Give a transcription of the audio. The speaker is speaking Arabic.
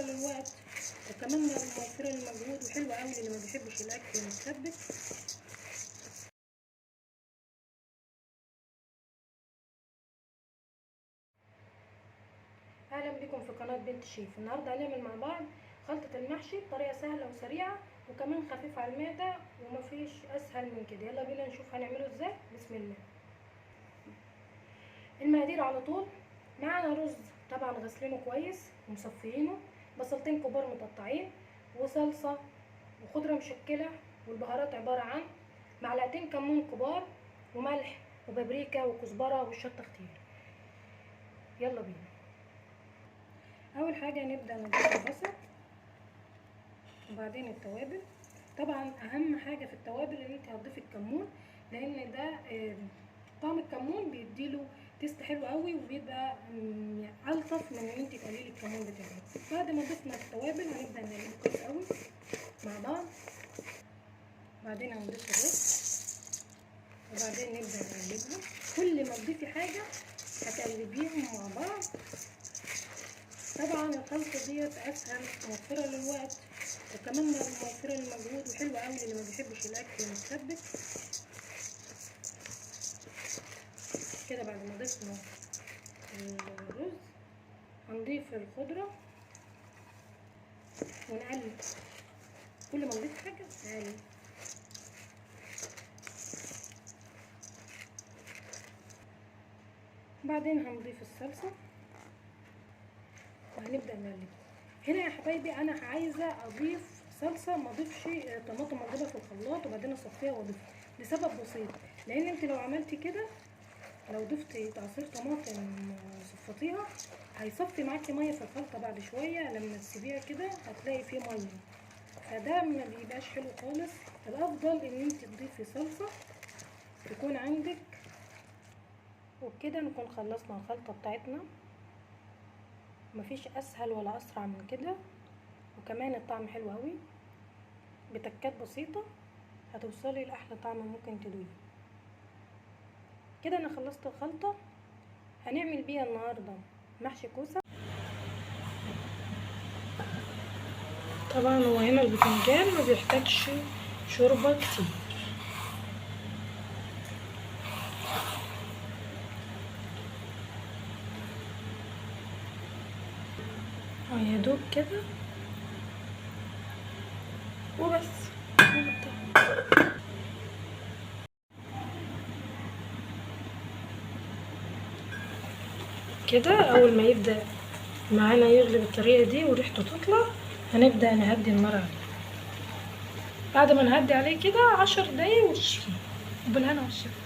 للوقت وكمان موفرة للمجهود وحلوة قوي اللي ما بيحبش الاكل المتسبك. اهلا بكم في قناة بنت شيف. النهارده هنعمل مع بعض خلطة المحشي بطريقة سهلة وسريعة وكمان خفيفة على المعدة ومفيش اسهل من كده. يلا بينا نشوف هنعمله ازاي. بسم الله. المقادير على طول. معانا رز طبعا غسلينه كويس ومصفيينه، بصلتين كبار متقطعين وصلصة وخضرة مشكلة، والبهارات عبارة عن معلقتين كمون كبار وملح وبابريكا وكزبرة والشطة اختياري. يلا بينا. اول حاجة نبدأ نضيف البصل وبعدين التوابل. طبعا اهم حاجة في التوابل ان انت هتضيفي الكمون، لان ده طعم الكمون بيديله تيست حلو قوي وبيبقى الطف من ان انت تقللي الكمون بتاعك. بعد ما ضفنا التوابل هنبدا نقلبه كويس قوي مع بعض، بعدين هنضيف الرز وبعدين نبدا نقلبهم. كل ما تضيفي حاجه هتقلبيهم مع بعض. طبعا الخلطه ديت اسهل، موفره للوقت وكمان موفره للمجهود وحلوه قوي اللي ما بيحبش الاكل المتسبك. كده بعد ما ضفنا الرز هنضيف الخضرة ونقلب. كل ما نضيف حاجة نقلب. بعدين هنضيف الصلصة وهنبدأ نقلب. هنا يا حبايبي انا عايزة اضيف صلصة، ما اضيفش طماطم مضروبة في الخلاط وبعدين اصفيها واضيفها، لسبب بسيط. لان انت لو عملتي كده، لو ضفتي عصير طماطم صفطيها هيصفي معاكي ميه في الخلطه. بعد شويه لما تسيبيها كده هتلاقي فيه ميه، فده ما بيبقاش حلو خالص. الافضل ان انت تضيفي صلصه تكون عندك. وبكده نكون خلصنا الخلطه بتاعتنا. مفيش اسهل ولا اسرع من كده، وكمان الطعم حلو قوي. بتكات بسيطه هتوصلي لاحلى طعم ممكن تدوقيه. كده انا خلصت الخلطه. هنعمل بيها النهارده محشي كوسه. طبعا هو هنا البتنجان ما بيحتاجش شوربه كتير. يا دوب كده وبس. كده اول ما يبدأ معانا يغلي بالطريقة دي وريحته تطلع هنبدأ نهدي النار عليه. بعد ما نهدي عليه كده 10 دقايق وتشيليه. وبالهنا والشفا.